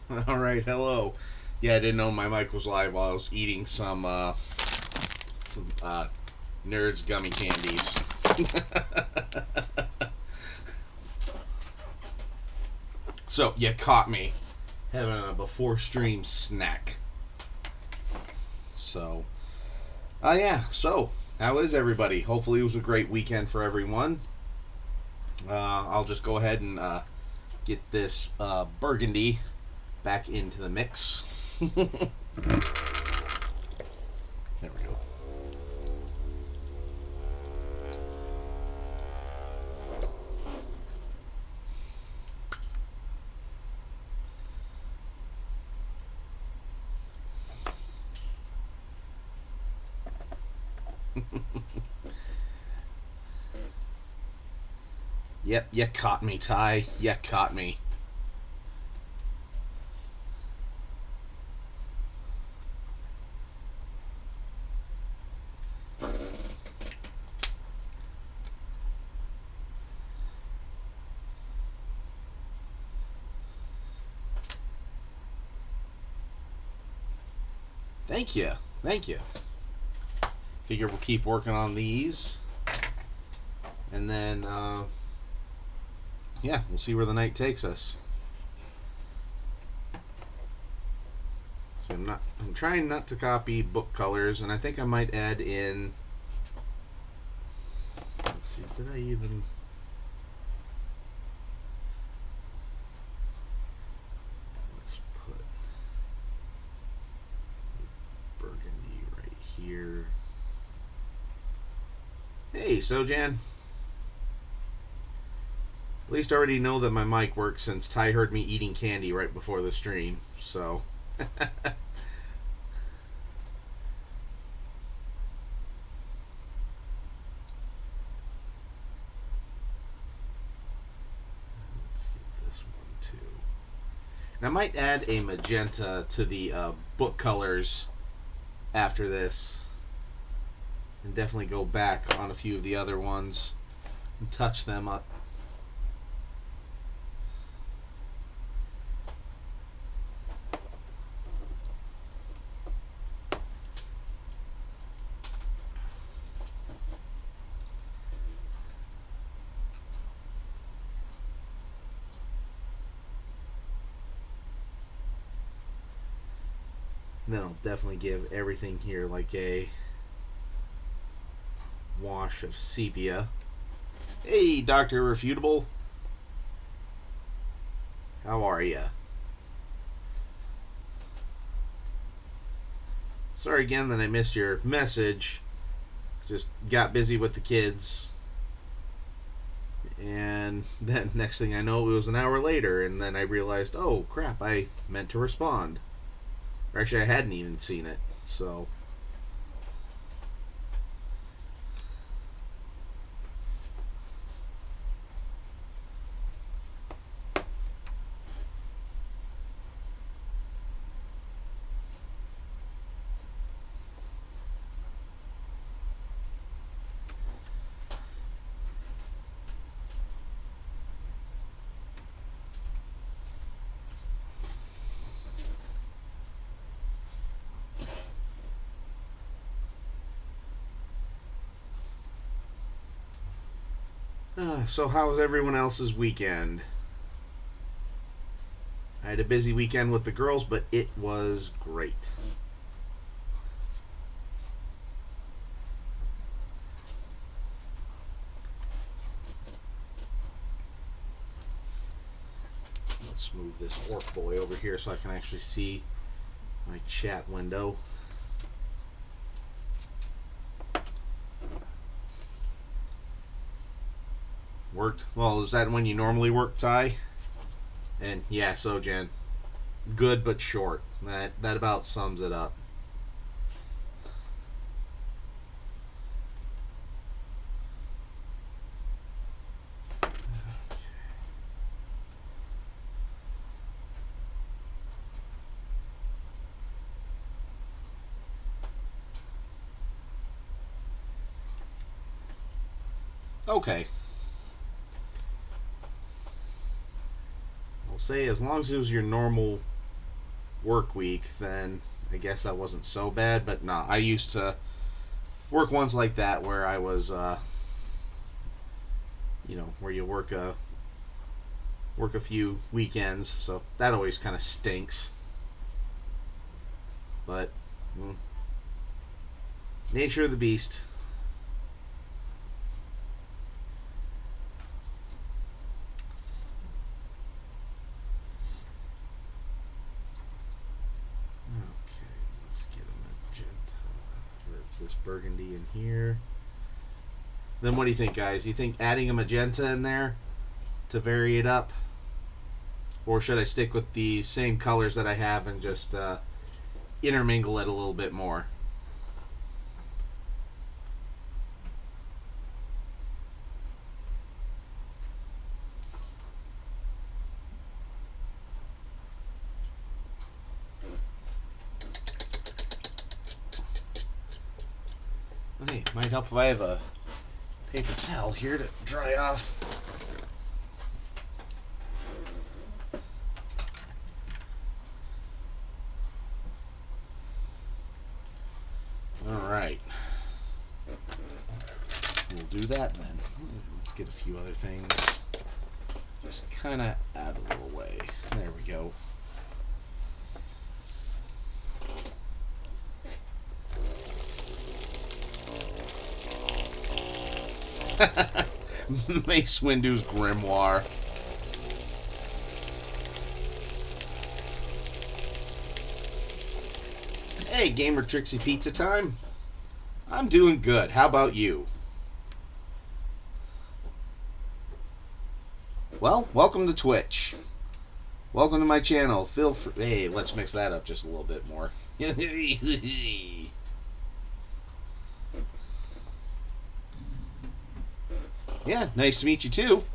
All right, hello. Yeah, I didn't know my mic was live while I was eating some Nerds gummy candies. So you caught me having a before stream snack. So, yeah. So, how is everybody? Hopefully, it was a great weekend for everyone. I'll just go ahead and get this burgundy back into the mix. There we go. Yep, you caught me, Ty. You caught me. Thank you. Thank you. Figure we'll keep working on these. And then, yeah, we'll see where the night takes us. So I'm trying not to copy book colors, and I think I might add in, let's see, did I even, let's put burgundy right here. Hey, Sojan. At least I already know that my mic works since Ty heard me eating candy right before the stream, so. Let's get this one too. And I might add a magenta to the book colors after this. And definitely go back on a few of the other ones and touch them up. And then I'll definitely give everything here like a wash of sepia. Hey, Dr. Irrefutable. How are ya? Sorry again that I missed your message. Just got busy with the kids. And then next thing I know, it was an hour later, and then I realized, oh crap, I meant to respond. Or actually, I hadn't even seen it. So. So how was everyone else's weekend? I had a busy weekend with the girls, but it was great. Let's move this orc boy over here so I can actually see my chat window. Worked? Well, is that when you normally work, Ty? And yeah, so Jen, good but short. That about sums it up. Okay. I'll say as long as it was your normal work week, then I guess that wasn't so bad. But nah, I used to work ones like that where I was, where you work a few weekends. So that always kind of stinks. But nature of the beast. This burgundy in here. Then what do you think, guys? Do you think adding a magenta in there to vary it up? Or should I stick with the same colors that I have and just intermingle it a little bit more? Hey, might help if I have a paper towel here to dry off. Alright. We'll do that then. Let's get a few other things just kind of out of the way. There we go. Mace Windu's Grimoire. Hey, Gamer Trixie Pizza time. I'm doing good. How about you? Well, welcome to Twitch. Welcome to my channel. Feel free. Hey, let's mix that up just a little bit more. Yeah, nice to meet you too.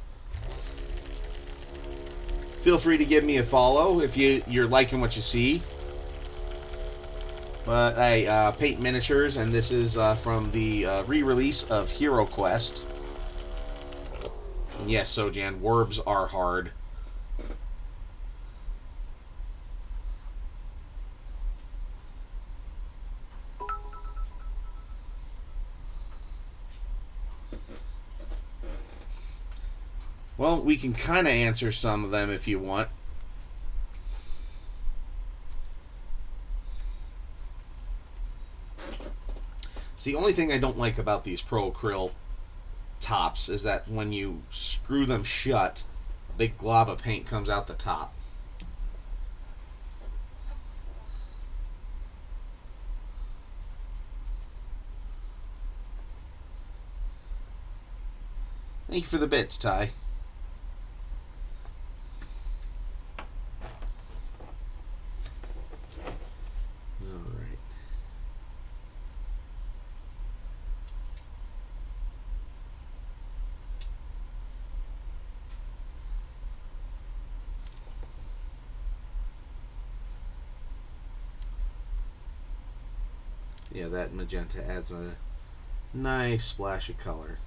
Feel free to give me a follow if you're liking what you see. But I paint miniatures, and this is from the re-release of HeroQuest. And yes, Sojan, Werbs are hard. Well, we can kind of answer some of them if you want. It's the only thing I don't like about these Pro Acryl tops is that when you screw them shut, a big glob of paint comes out the top. Thank you for the bits, Ty. Yeah, that magenta adds a nice splash of color.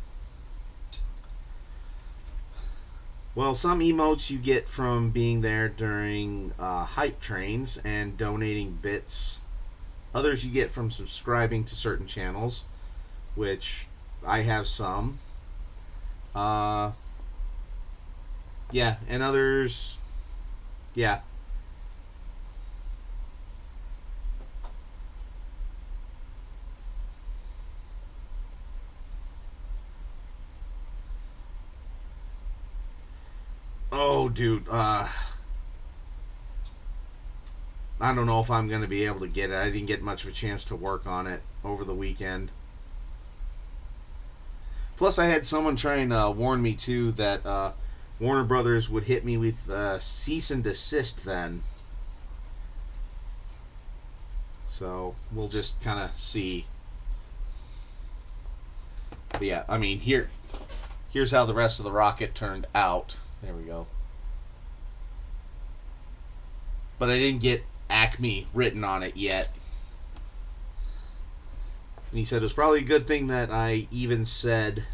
Well, some emotes you get from being there during hype trains and donating bits. Others you get from subscribing to certain channels, which I have some. Yeah, and others, yeah. Oh, dude, I don't know if I'm going to be able to get it. I didn't get much of a chance to work on it over the weekend. Plus, I had someone try and warn me, too, that Warner Brothers would hit me with cease and desist then. So, we'll just kind of see. But yeah, I mean, here's how the rest of the rocket turned out. There we go. But I didn't get Acme written on it yet. And he said it was probably a good thing that I even said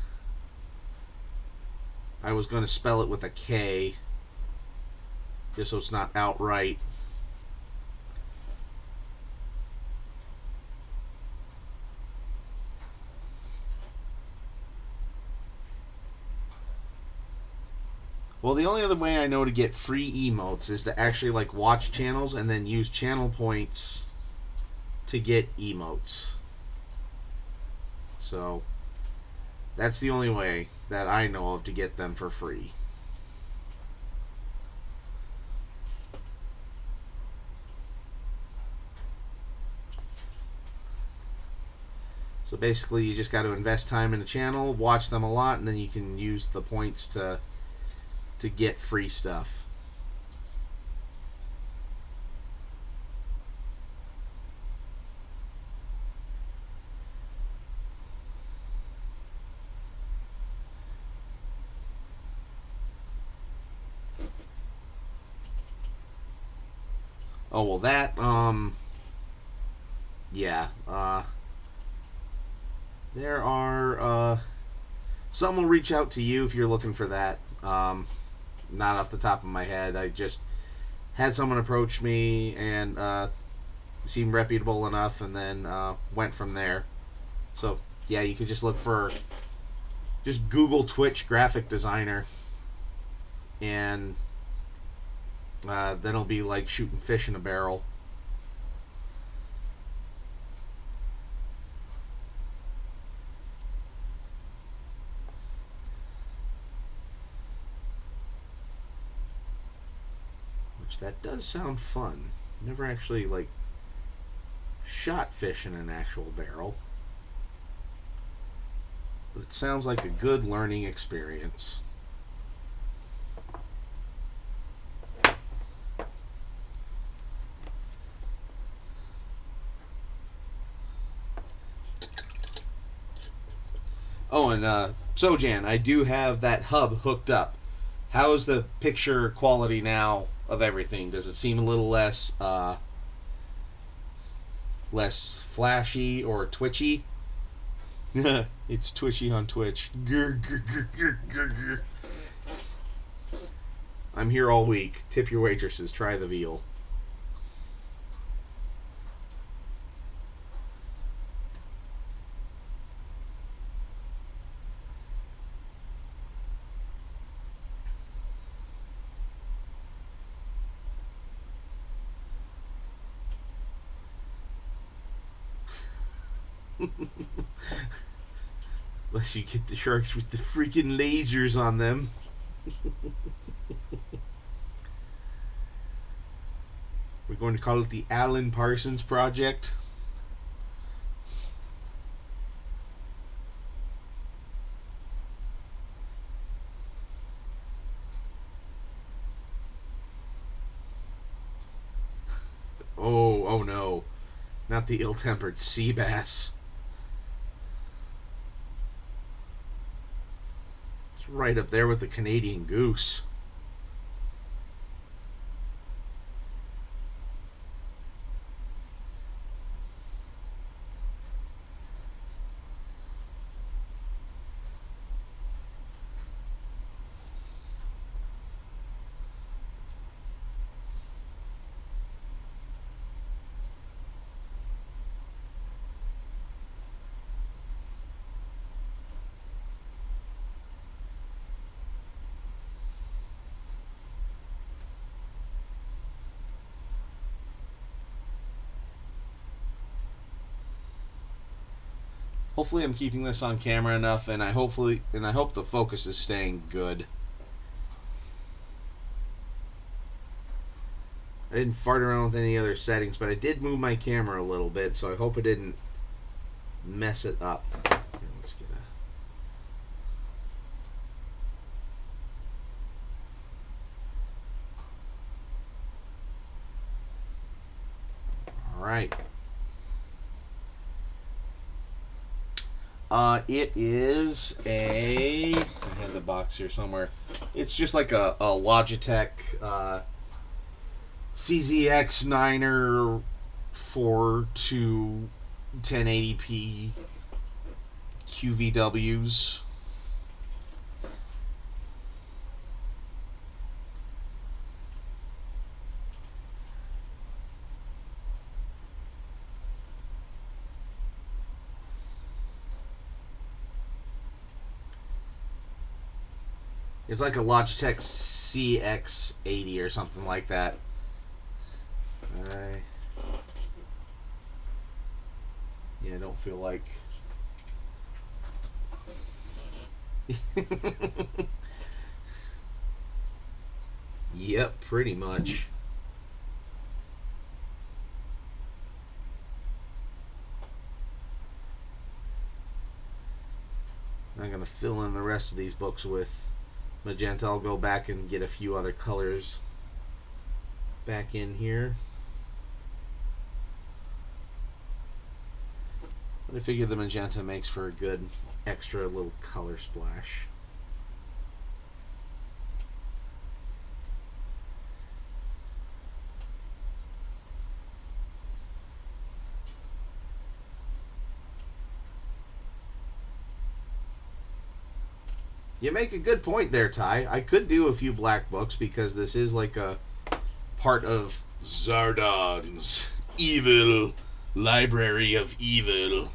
I was going to spell it with a K, just so it's not outright Well, the only other way I know to get free emotes is to actually like watch channels and then use channel points to get emotes. So that's the only way that I know of to get them for free. So basically, you just got to invest time in the channel, watch them a lot, and then you can use the points to get free stuff. Oh well, that yeah. There are some will reach out to you if you're looking for that. Not off the top of my head. I just had someone approach me and seemed reputable enough, and then went from there. So yeah, you could just look for just Google Twitch graphic designer, and then it'll be like shooting fish in a barrel. Which that does sound fun. Never actually like shot fish in an actual barrel, but it sounds like a good learning experience. Oh, and Sojan, I do have that hub hooked up. How is the picture quality now of everything? Does it seem a little less flashy or twitchy? It's twitchy on Twitch. I'm here all week. Tip your waitresses. Try the veal. Unless you get the sharks with the freaking lasers on them. We're going to call it the Alan Parsons Project. Oh no. Not the ill-tempered sea bass. It's right up there with the Canadian goose. Hopefully I'm keeping this on camera enough, and I hope the focus is staying good. I didn't fart around with any other settings, but I did move my camera a little bit, so I hope it didn't mess it up. Here, let's get All right. It is I had the box here somewhere. It's just like a Logitech CZX 9er 4 to 1080p QVWs. It's like a Logitech CX80 or something like that. Yeah, I don't feel like. Yep, pretty much. I'm going to fill in the rest of these books with magenta. I'll go back and get a few other colors back in here. But I figure the magenta makes for a good extra little color splash. You make a good point there, Ty. I could do a few black books because this is like a part of Zardon's evil library of evil.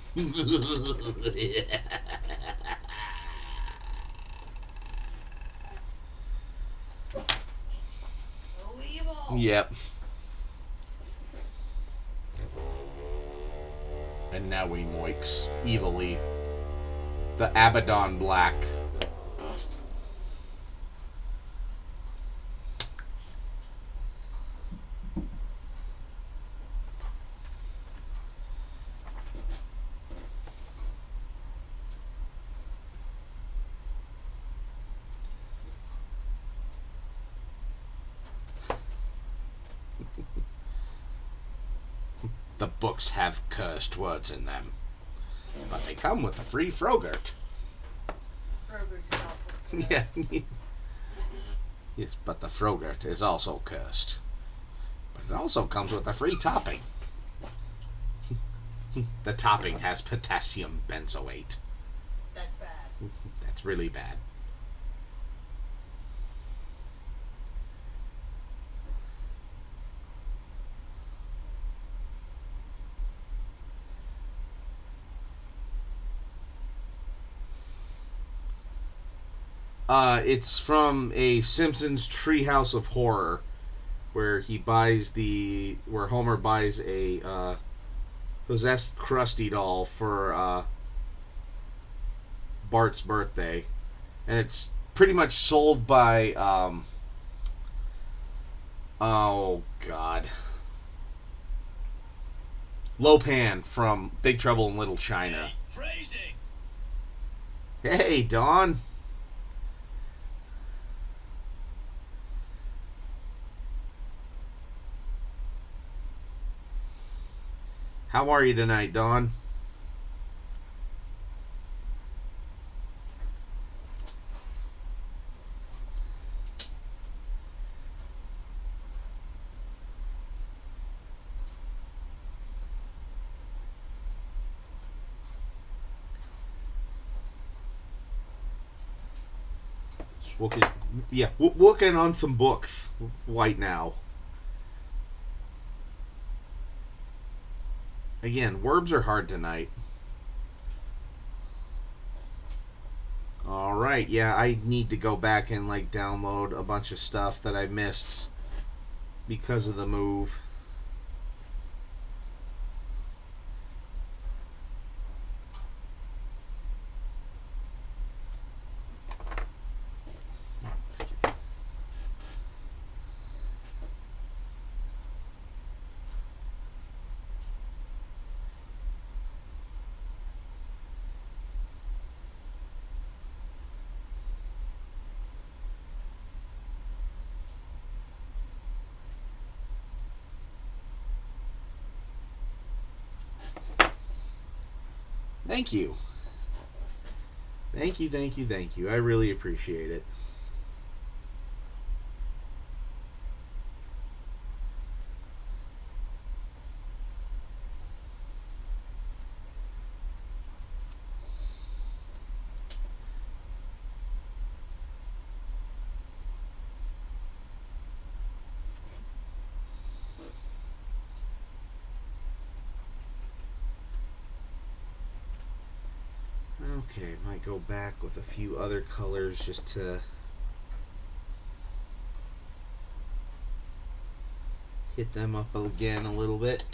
Yep. And now we moix evilly the Abaddon Black. The books have cursed words in them, but they come with a free Frogurt. Yeah. Yes, but the Frogurt is also cursed. But it also comes with a free topping. The topping has potassium benzoate. That's bad. That's really bad. It's from a Simpsons Treehouse of Horror, where where Homer buys a possessed Krusty doll for Bart's birthday, and it's pretty much sold by oh god, Lopan from Big Trouble in Little China. Phrasing. Hey, Don. How are you tonight, Dawn? Working on some books right now. Again, words are hard tonight. Alright, yeah, I need to go back and download a bunch of stuff that I missed because of the move. Thank you. Thank you, thank you, thank you. I really appreciate it. Okay, might go back with a few other colors just to hit them up again a little bit.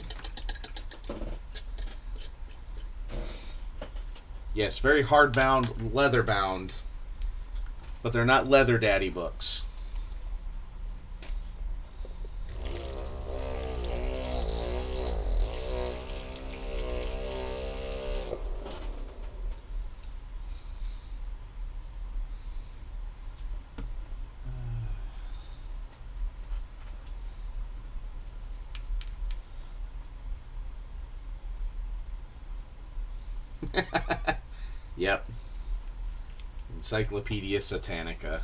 Yes, very hardbound, leather bound, but they're not Leather Daddy books. Yep. Encyclopedia Satanica.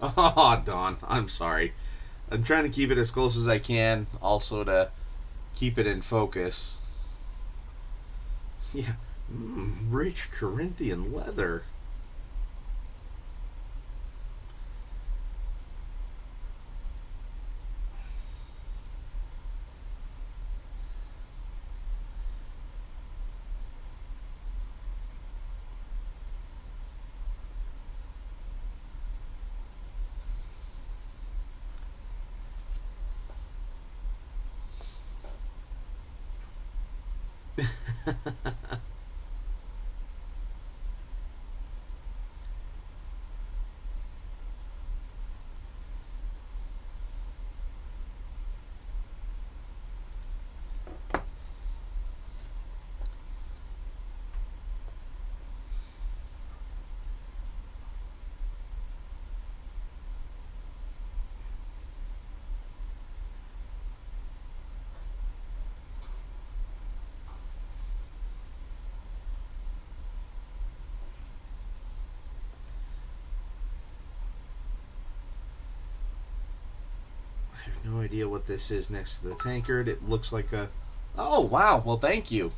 Oh, Dawn, I'm sorry. I'm trying to keep it as close as I can, also to keep it in focus. Yeah, rich Corinthian leather. I have no idea what this is next to the tankard. It looks like a... Oh, wow. Well, thank you.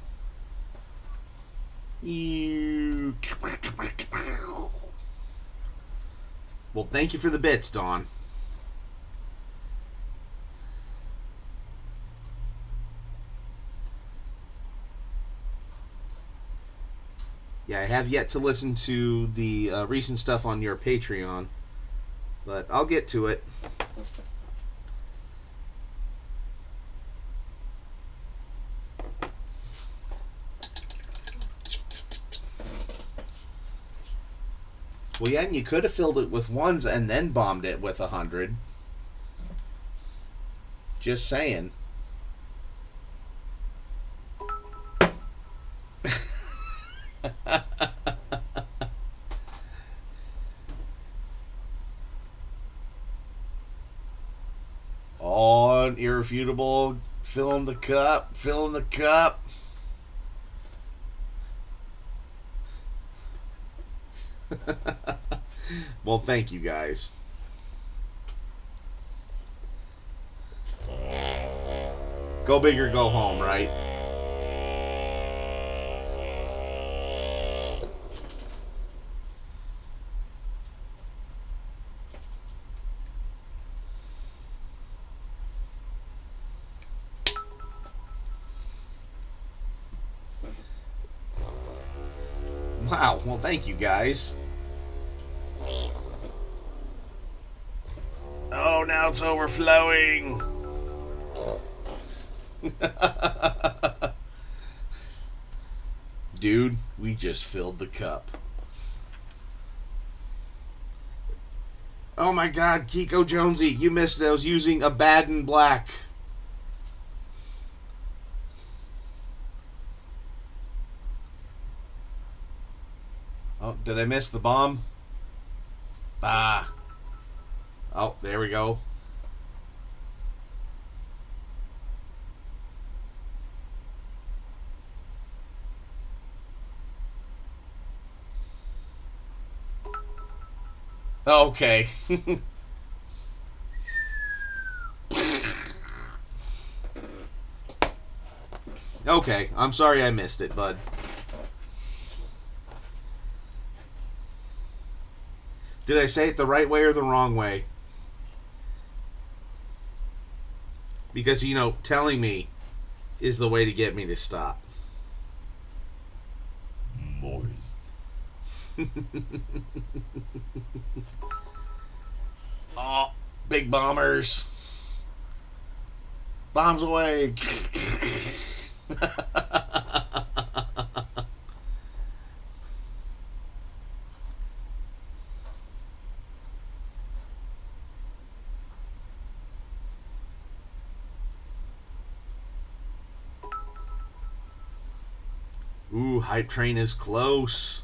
Well, thank you for the bits, Dawn. Yeah, I have yet to listen to the recent stuff on your Patreon, but I'll get to it. Well, yeah, and you could have filled it with ones and then bombed it with 100. Just saying. On irrefutable, filling the cup, filling the cup. Well, thank you guys. Go big or go home, right? Wow, well, thank you guys. Oh, now it's overflowing. Dude, we just filled the cup. Oh my god, Kiko Jonesy, you missed it. I was using a Baden Black. Oh, did I miss the bomb? Ah. Oh, there we go. Okay. Okay, I'm sorry I missed it, bud. Did I say it the right way or the wrong way? Because, telling me is the way to get me to stop. Moist. Oh, big bombers. Bombs away. Ooh, hype train is close.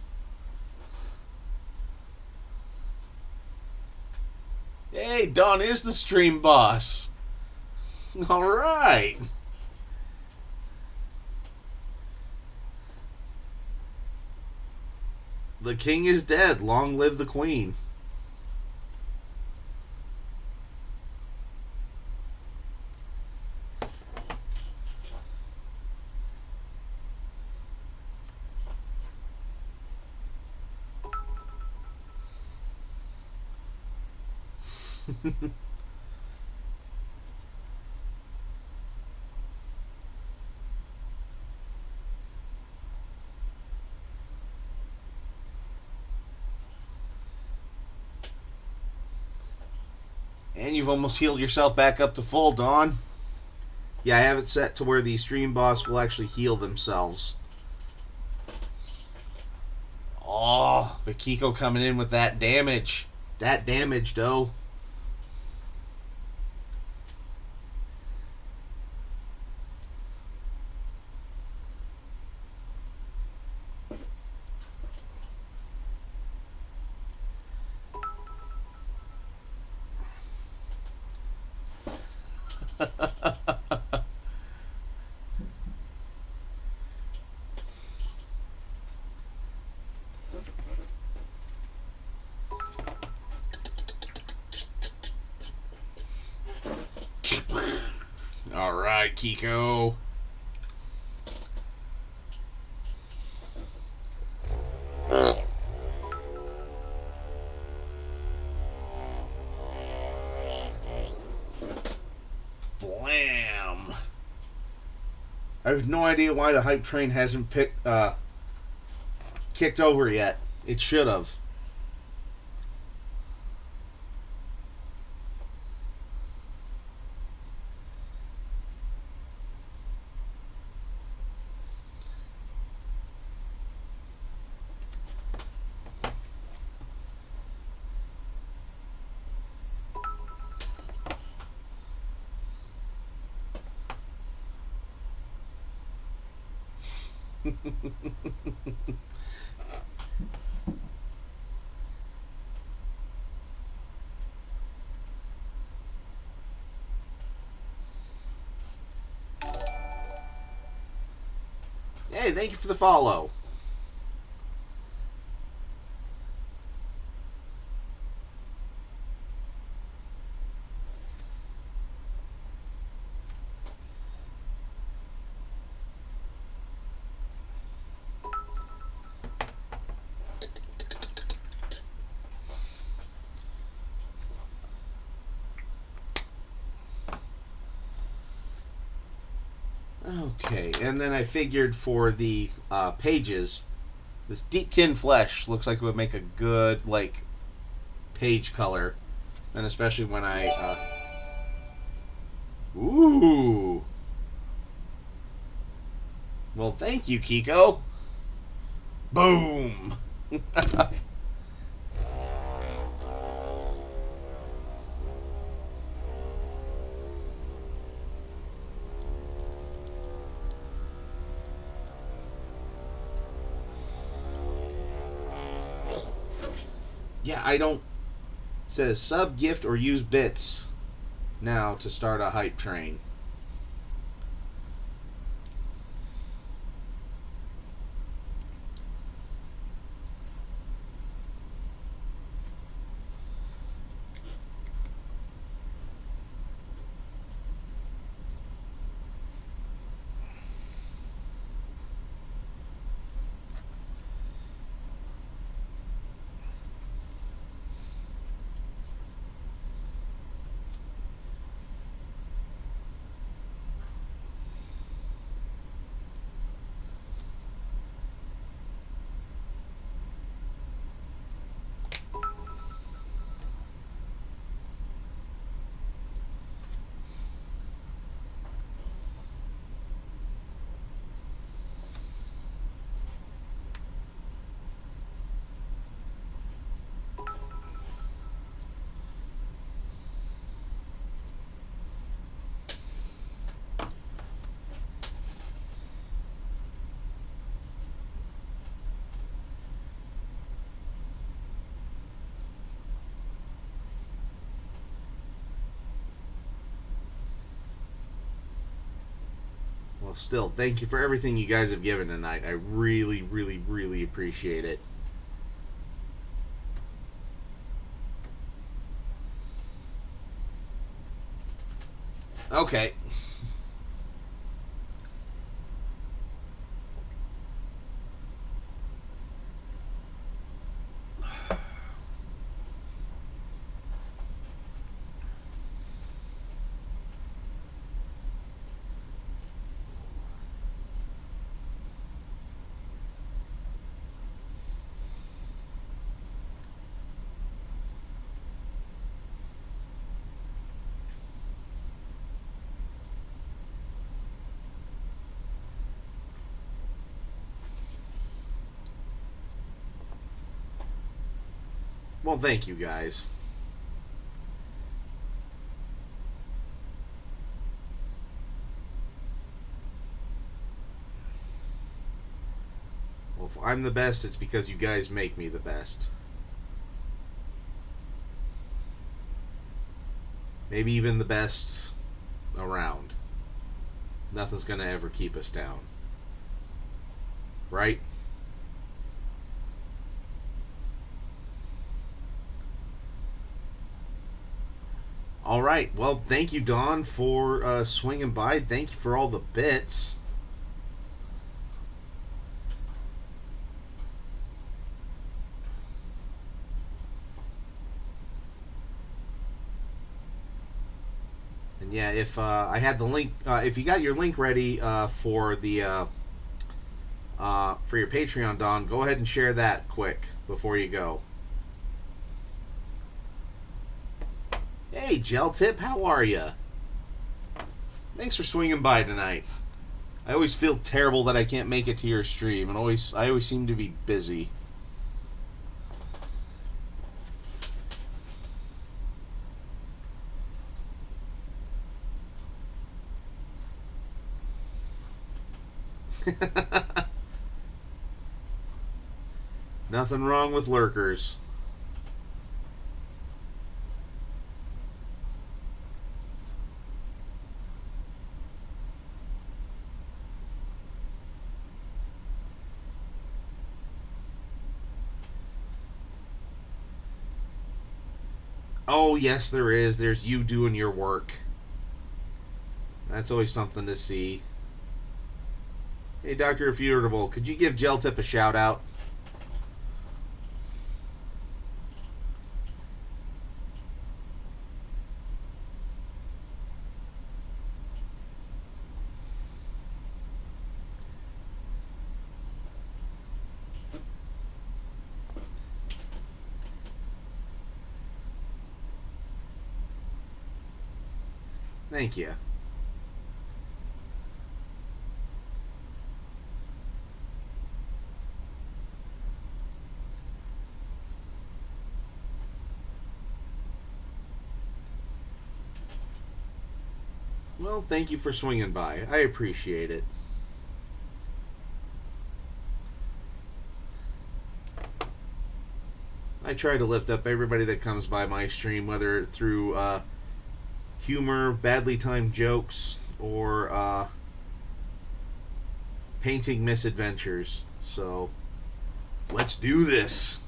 Hey, Dawn is the stream boss. All right. The king is dead. Long live the queen. And you've almost healed yourself back up to full, Dawn. Yeah, I have it set to where the stream boss will actually heal themselves. Oh, but Kiko coming in with that damage. That damage, though. All right, Kiko. Blam. I have no idea why the hype train hasn't kicked over yet. It should have. Hey, thank you for the follow. Okay, and then I figured for the pages, this deep tin flesh looks like it would make a good page color, and especially when I ooh. Well, thank you, Kiko. Boom. Yeah, I don't. It says sub, gift, or use bits now to start a hype train. Well, still, thank you for everything you guys have given tonight. I really, really, really appreciate it. Okay. Well, thank you guys. Well, if I'm the best, it's because you guys make me the best. Maybe even the best around. Nothing's gonna ever keep us down. Right? All right. Well, thank you, Don, for swinging by. Thank you for all the bits. And yeah, if I had the link, if you got your link ready for the for your Patreon, Don, go ahead and share that quick before you go. Hey, Gel Tip, how are you? Thanks for swinging by tonight. I always feel terrible that I can't make it to your stream, and I always seem to be busy. Nothing wrong with lurkers. Oh, yes, there is. There's you doing your work. That's always something to see. Hey, Dr. Affordable, could you give Gel Tip a shout out? Thank you. Well, thank you for swinging by. I appreciate it. I try to lift up everybody that comes by my stream, whether through humor, badly timed jokes, or painting misadventures. So, let's do this.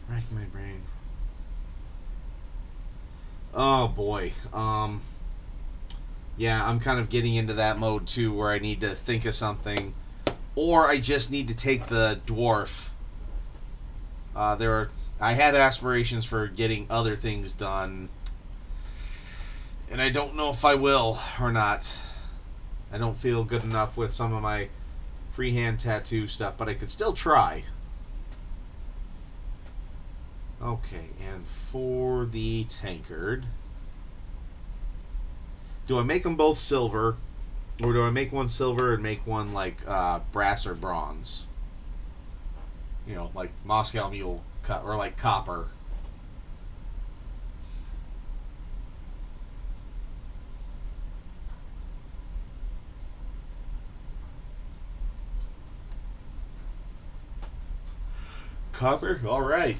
Rack my brain. Oh boy. Yeah, I'm kind of getting into that mode too, where I need to think of something, or I just need to take the dwarf. I had aspirations for getting other things done, and I don't know if I will or not. I don't feel good enough with some of my freehand tattoo stuff, but I could still try. Okay, and for the tankard, do I make them both silver, or do I make one silver and make one like brass or bronze? You know, like Moscow Mule cut, or like copper. Copper? All right.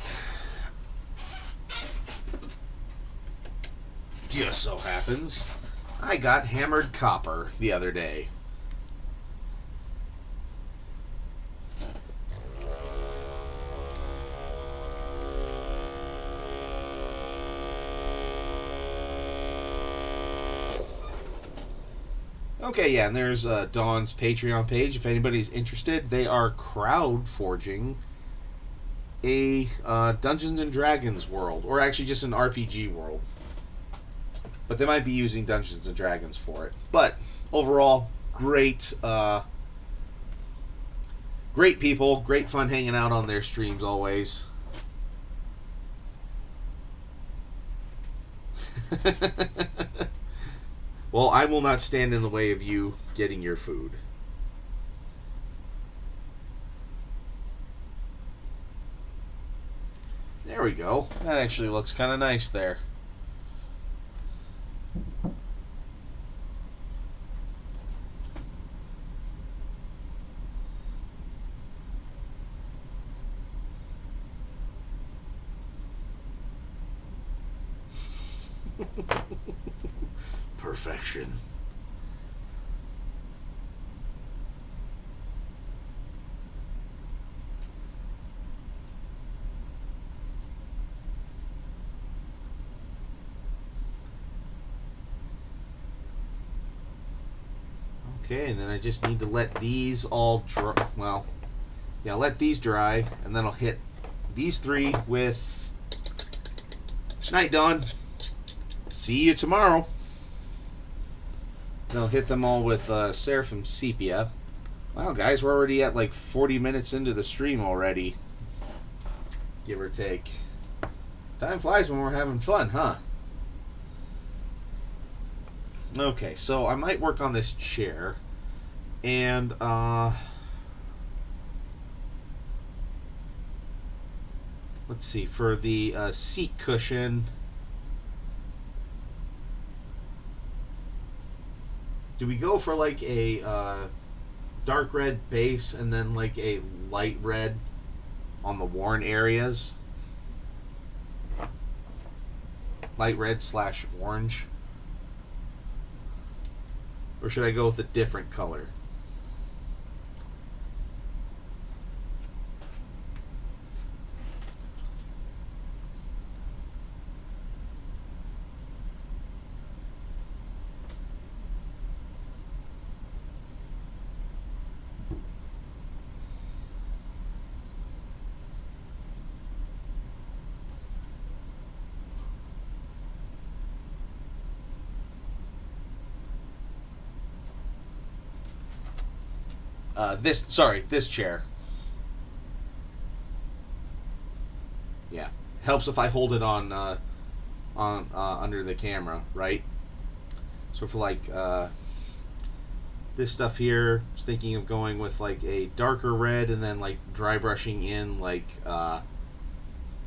just so happens I got hammered copper the other day. Okay, yeah, and there's Dawn's Patreon page. If anybody's interested, they are crowd forging a Dungeons and Dragons world, or actually just an RPG world. But they might be using Dungeons and Dragons for it. But overall, great, great people, great fun hanging out on their streams always. Well, I will not stand in the way of you getting your food. There we go. That actually looks kind of nice there. Perfection. Okay, and then I just need to let these all dry. Well, yeah, let these dry, and then I'll hit these three with Night Dawn. See you tomorrow. Then I'll hit them all with Seraphim Sepia. Wow, guys, we're already at like 40 minutes into the stream already. Give or take. Time flies when we're having fun, huh? Okay, so I might work on this chair. And, let's see, for the seat cushion, do we go for like a dark red base and then like a light red on the worn areas? Light red / orange? Or should I go with a different color? This chair. Yeah, helps if I hold it on under the camera, right? So for like this stuff here, I was thinking of going with like a darker red and then like dry brushing in like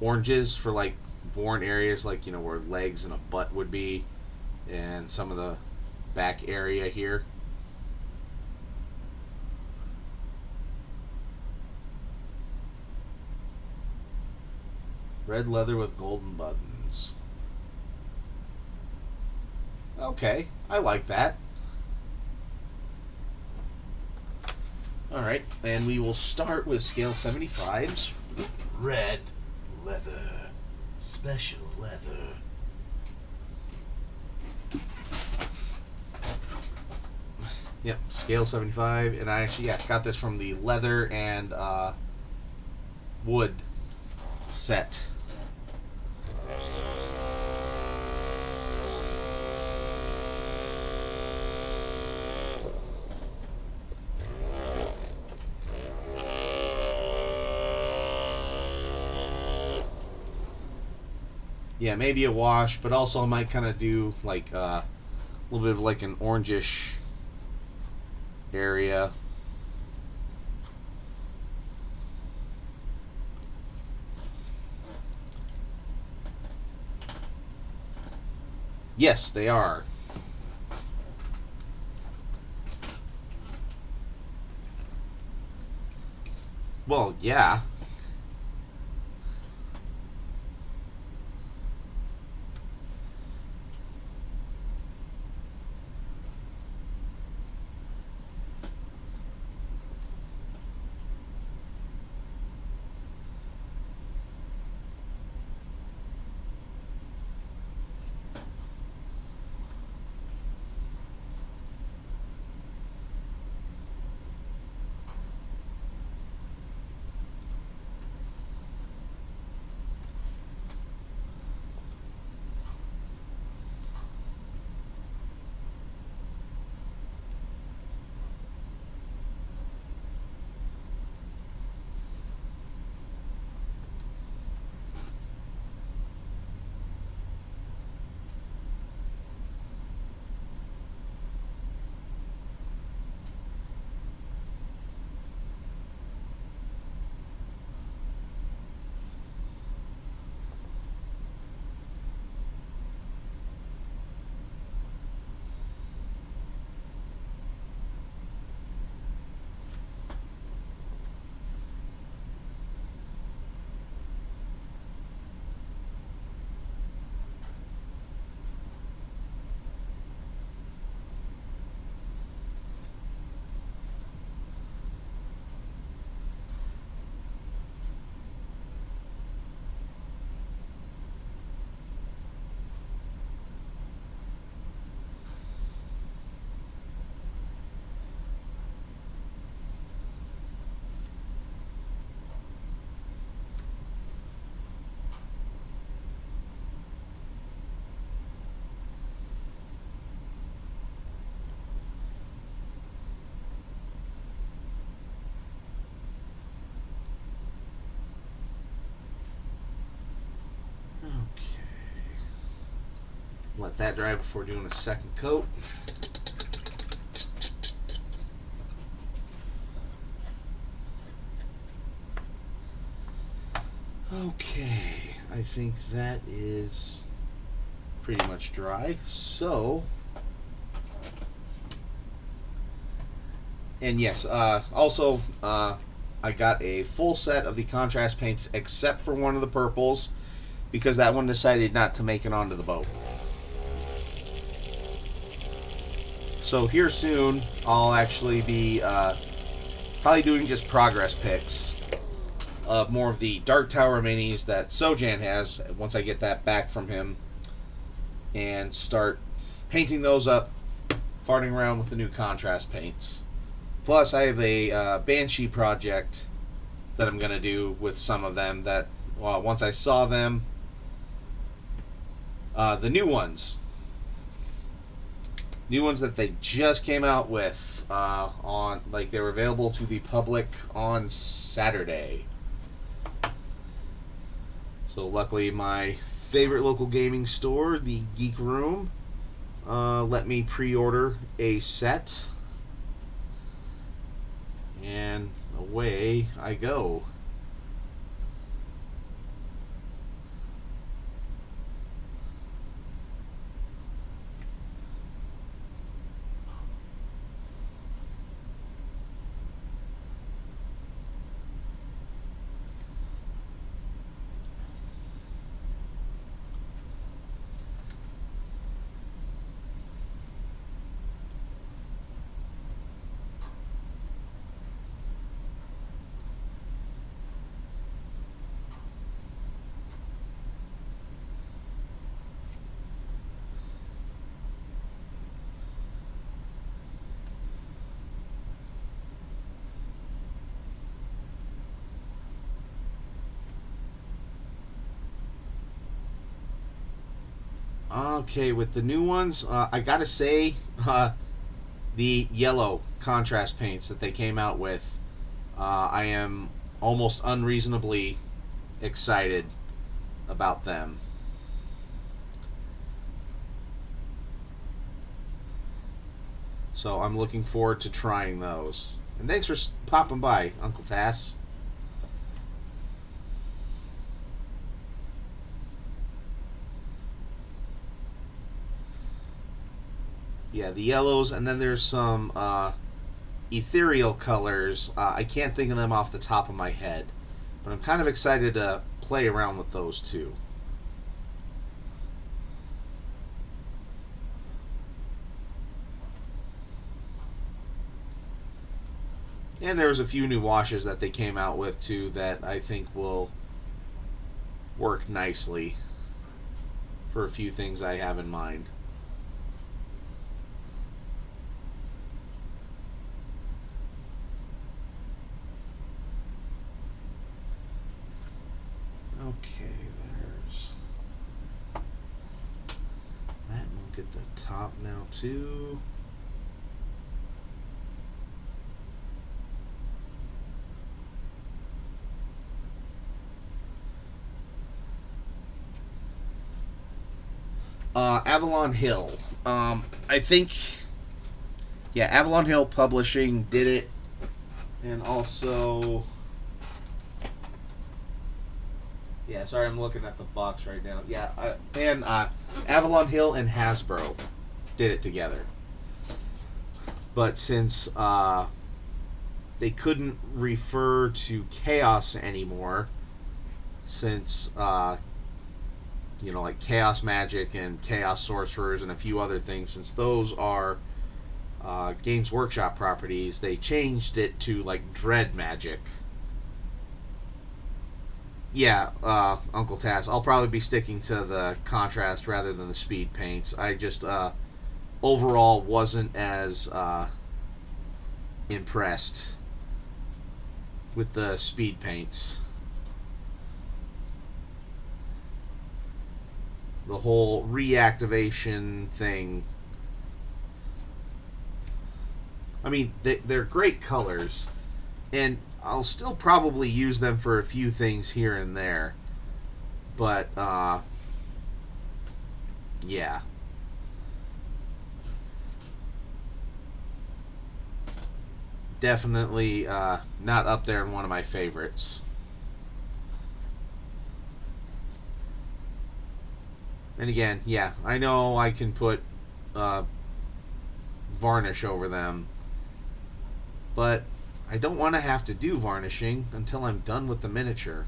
oranges for like worn areas, like, you know, where legs and a butt would be, and some of the back area here. Red leather with golden buttons. Okay, I like that. Alright, and we will start with scale 75s. Red leather. Special leather. Yep, scale 75, and I actually got this from the leather and wood set. Yeah, maybe a wash, but also I might kind of do like a little bit of like an orangish area. Yes, they are. Well, yeah. Let that dry before doing a second coat. Okay, I think that is pretty much dry. So, and yes, also, I got a full set of the contrast paints except for one of the purples because that one decided not to make it onto the boat. So here soon, I'll actually be probably doing just progress pics of more of the Dark Tower minis that Sojan has once I get that back from him, and start painting those up, farting around with the new contrast paints. Plus, I have a Banshee project that I'm going to do with some of them that, well, once I saw them, the new ones that they just came out with on, like, they were available to the public on Saturday. So luckily my favorite local gaming store, the Geek Room, let me pre-order a set, and away I go. Okay, with the new ones, I gotta say, the yellow contrast paints that they came out with, I am almost unreasonably excited about them. So I'm looking forward to trying those. And thanks for popping by, Uncle Tass. Yeah, the yellows, and then there's some ethereal colors. I can't think of them off the top of my head, but I'm kind of excited to play around with those too. And there's a few new washes that they came out with too that I think will work nicely for a few things I have in mind. Okay, there's that. We'll get the top now too. Avalon Hill. I think, yeah, Avalon Hill Publishing did it, and also, yeah, sorry, I'm looking at the box right now. Yeah, and Avalon Hill and Hasbro did it together. But since they couldn't refer to Chaos anymore, since like Chaos Magic and Chaos Sorcerers and a few other things, since those are Games Workshop properties, they changed it to like Dread Magic. Yeah, Uncle Tass, I'll probably be sticking to the contrast rather than the speed paints. I just overall wasn't as impressed with the speed paints. The whole reactivation thing. I mean, they're great colors, and I'll still probably use them for a few things here and there. But, yeah. definitely not up there in one of my favorites. And again, yeah, I know I can put uh, varnish over them, but I don't want to have to do varnishing until I'm done with the miniature.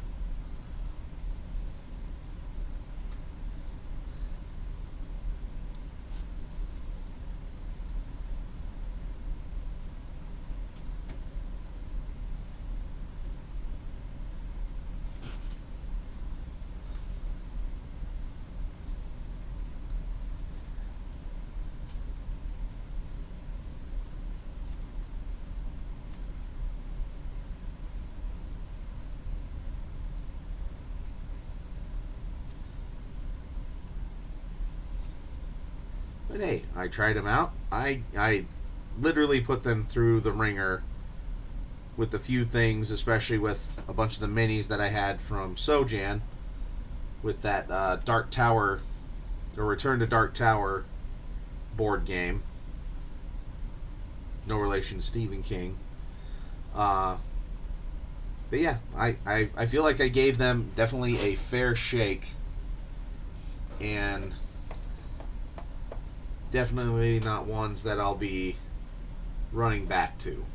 But hey, I tried them out. I literally put them through the ringer with a few things, especially with a bunch of the minis that I had from Sojan, with that Dark Tower or Return to Dark Tower board game. No relation to Stephen King. Uh, but yeah, I feel like I gave them definitely a fair shake, and definitely not ones that I'll be running back to.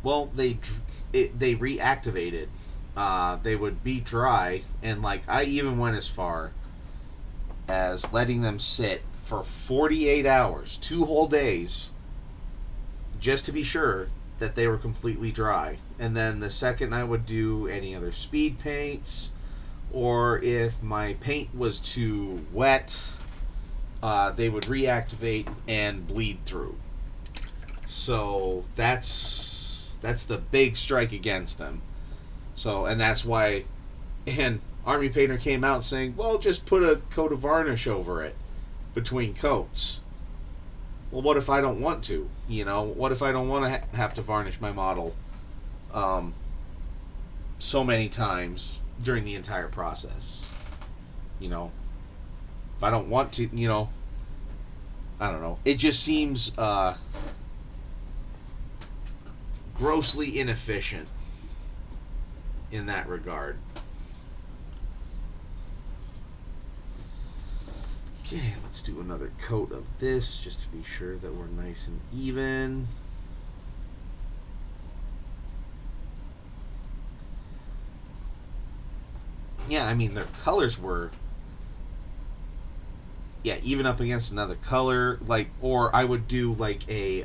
Well, they reactivated. They would be dry, and like I even went as far as letting them sit for 48 hours, 2 whole days, just to be sure that they were completely dry. And then the second I would do any other speed paints, or if my paint was too wet, they would reactivate and bleed through. So that's the big strike against them. So, and that's why, and Army Painter came out saying, well, just put a coat of varnish over it between coats. Well, what if I don't want to? You know, what if I don't want to have to varnish my model um, so many times during the entire process? You know, if I don't want to, you know, I don't know. It just seems grossly inefficient in that regard. Okay, let's do another coat of this just to be sure that we're nice and even. Yeah, I mean, their colors were yeah, even up against another color, like, or I would do like a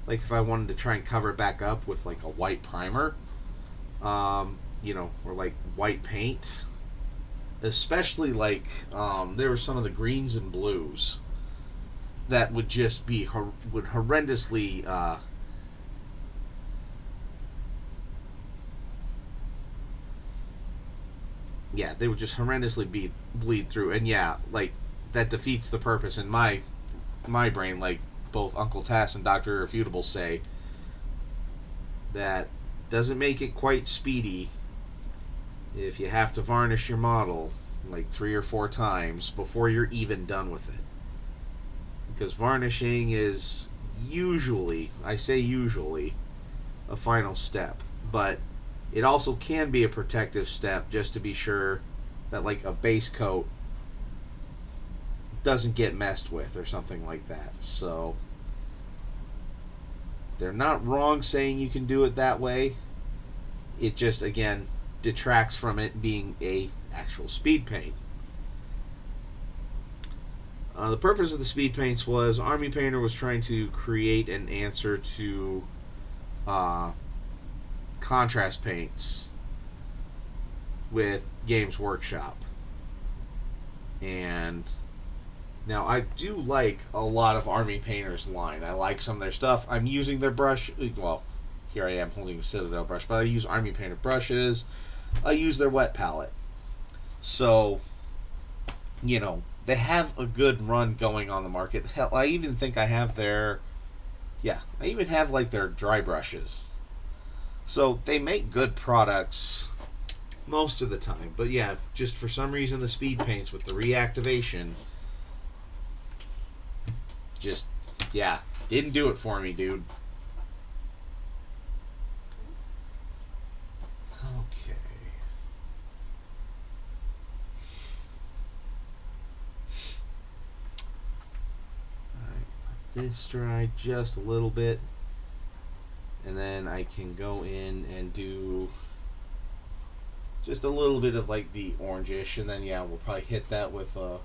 like if I wanted to try and cover it back up with like a white primer, or like white paint, especially like there were some of the greens and blues that would just be would horrendously yeah, they would just horrendously bleed through, and yeah, like that defeats the purpose in my brain. Like both Uncle Tass and Doctor Irrefutable say, that doesn't make it quite speedy if you have to varnish your model like 3 or 4 times before you're even done with it. Because varnishing is usually, I say usually, a final step, but it also can be a protective step just to be sure that like a base coat doesn't get messed with or something like that. So they're not wrong saying you can do it that way. It just again detracts from it being a actual speed paint. The purpose of the speed paints was Army Painter was trying to create an answer to contrast paints with Games Workshop. And now I do like a lot of Army Painter's line. I like some of their stuff. I'm using their brush. Well, here I am holding a Citadel brush, but I use Army Painter brushes. I use their wet palette. So, they have a good run going on the market. Hell, I even think I have their, yeah, I even have like their dry brushes. So they make good products most of the time. But yeah, just for some reason the speed paints with the reactivation just, yeah, didn't do it for me, dude. Okay. Alright, let this dry just a little bit. And then I can go in and do just a little bit of like the orangish, and then yeah, we'll probably hit that with a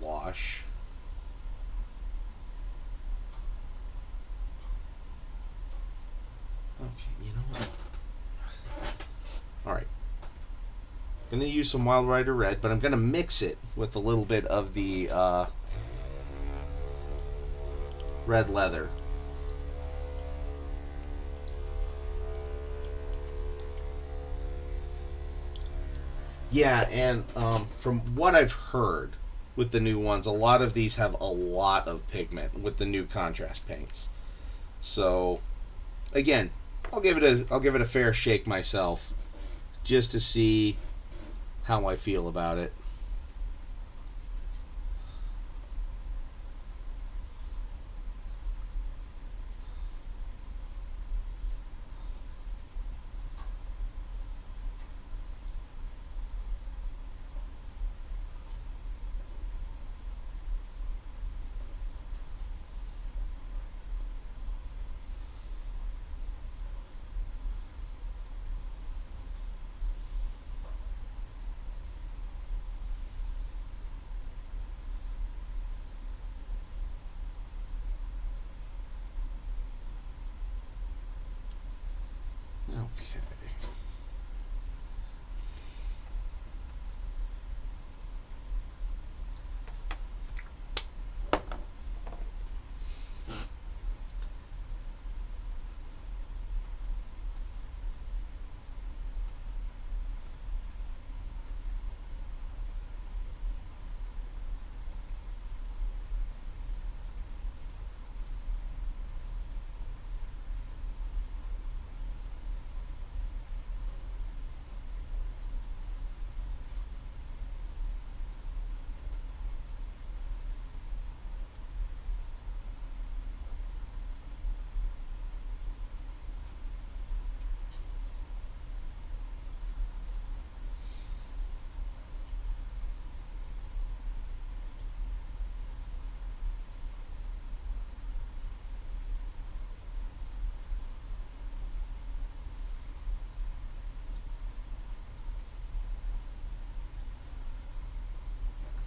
wash. Okay, you know what? All right. I'm gonna use some Wild Rider Red, but I'm gonna mix it with a little bit of the red leather. Yeah, and from what I've heard with the new ones, a lot of these have a lot of pigment with the new contrast paints. So, again, I'll give it a fair shake myself, just to see how I feel about it. Okay.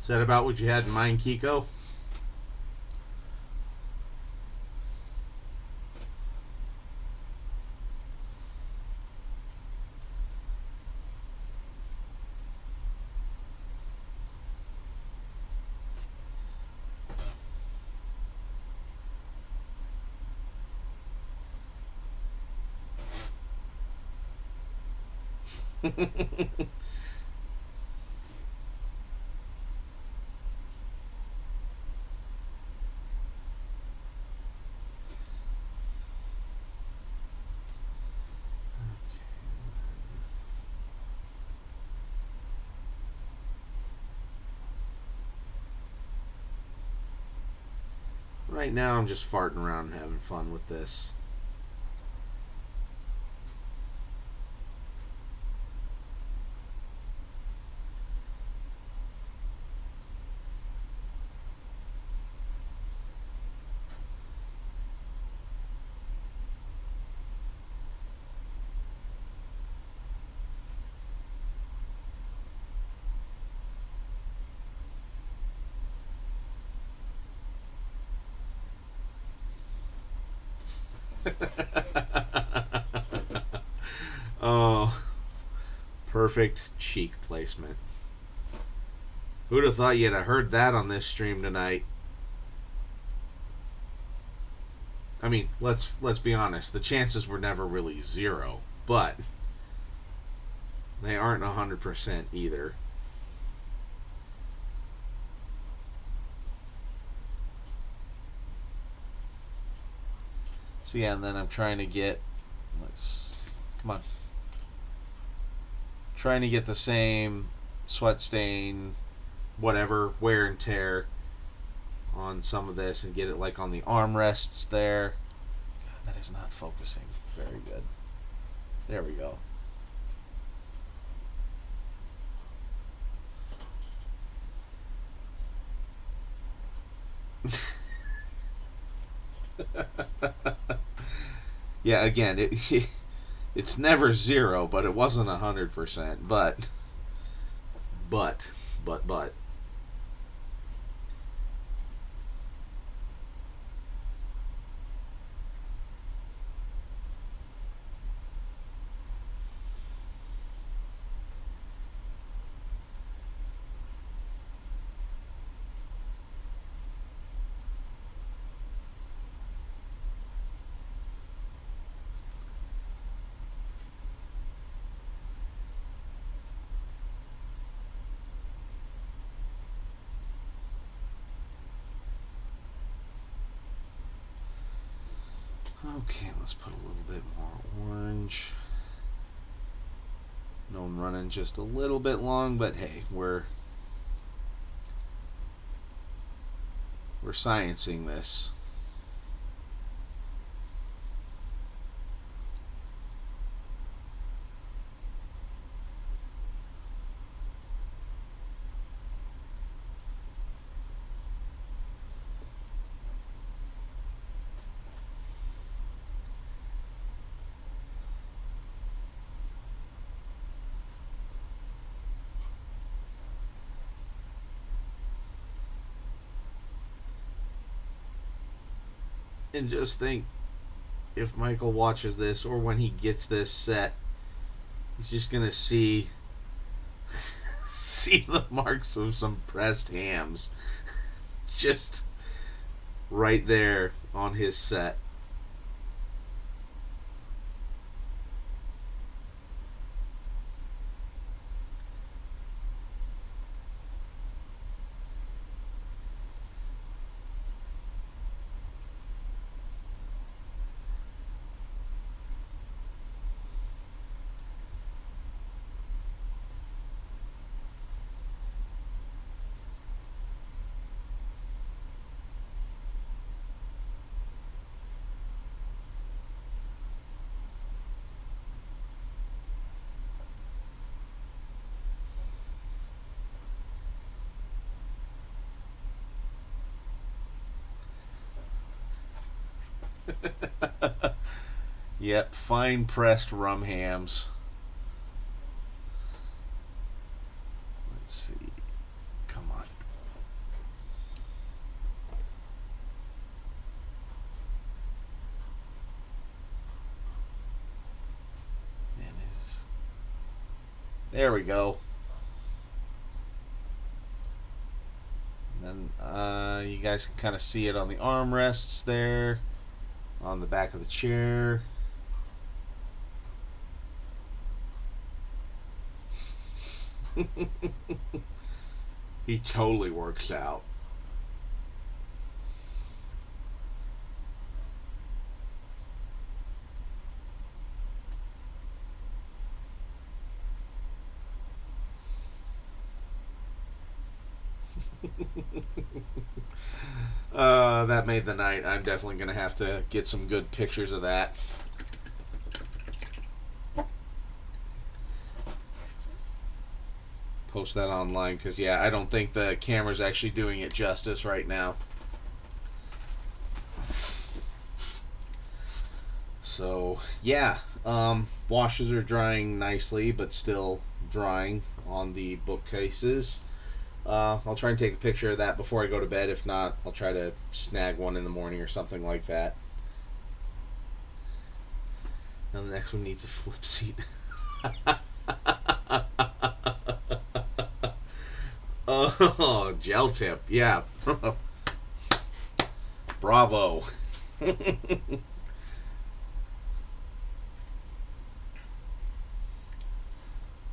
Is that about what you had in mind, Kiko? Right now, I'm just farting around and having fun with this. Oh, perfect cheek placement. Who'd have thought you'd have heard that on this stream tonight? I mean, let's be honest. The chances were never really zero, but they aren't 100% either. So yeah, and then I'm trying to get. Let's come on. Trying to get the same sweat stain, whatever wear and tear on some of this, and get it like on the armrests there. God, that is not focusing. Very good. There we go. Yeah, again, it's never zero, but it wasn't 100%. But. Okay, let's put a little bit more orange. No, I'm running just a little bit long, but hey, we're sciencing this. And just think, if Michael watches this or when he gets this set, he's just gonna see the marks of some pressed hams just right there on his set. Yep, fine pressed rum hams. Let's see. Come on. There we go. And then you guys can kind of see it on the armrests there, on the back of the chair. He totally works out. That made the night. I'm definitely going to have to get some good pictures of that. Post that online because, yeah, I don't think the camera's actually doing it justice right now. So, yeah, washes are drying nicely, but still drying on the bookcases. I'll try and take a picture of that before I go to bed. If not, I'll try to snag one in the morning or something like that. Now the next one needs a flip seat. Oh, gel tip. Yeah. Bravo.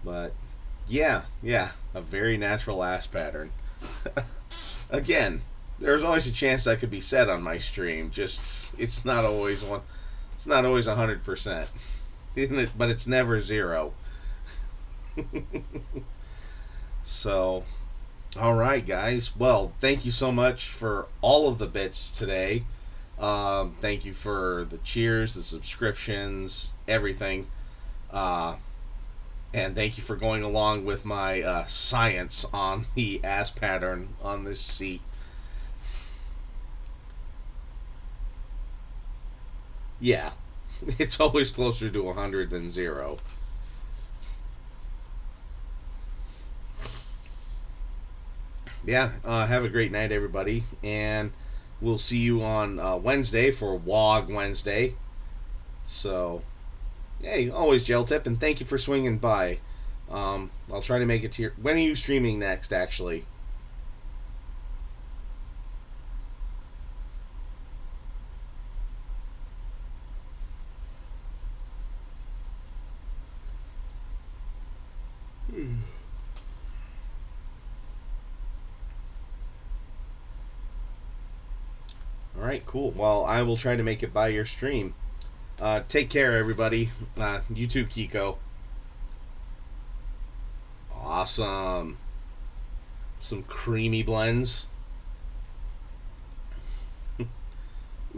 But yeah, a very natural ass pattern. Again, there's always a chance that could be said on my stream. Just it's not always one. It's not always 100%, isn't it? But it's never 0. So, all right, guys. Well, thank you so much for all of the bits today. Thank you for the cheers, the subscriptions, everything. And thank you for going along with my science on the ass pattern on this seat. Yeah, it's always closer to 100 than 0. Yeah, have a great night, everybody. And we'll see you on Wednesday for WOG Wednesday. So, hey, always gel tip, and thank you for swinging by. I'll try to make it to your... When are you streaming next, actually? All right, cool. Well, I will try to make it by your stream. Take care, everybody. You too, Kiko. Awesome. Some creamy blends.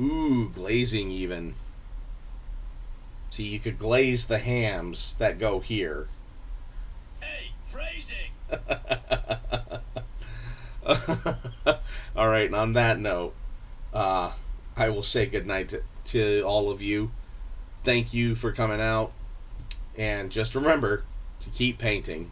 Ooh, glazing even. See, you could glaze the hams that go here. Hey, phrasing! All right, and on that note, I will say goodnight to all of you. Thank you for coming out. And just remember to keep painting.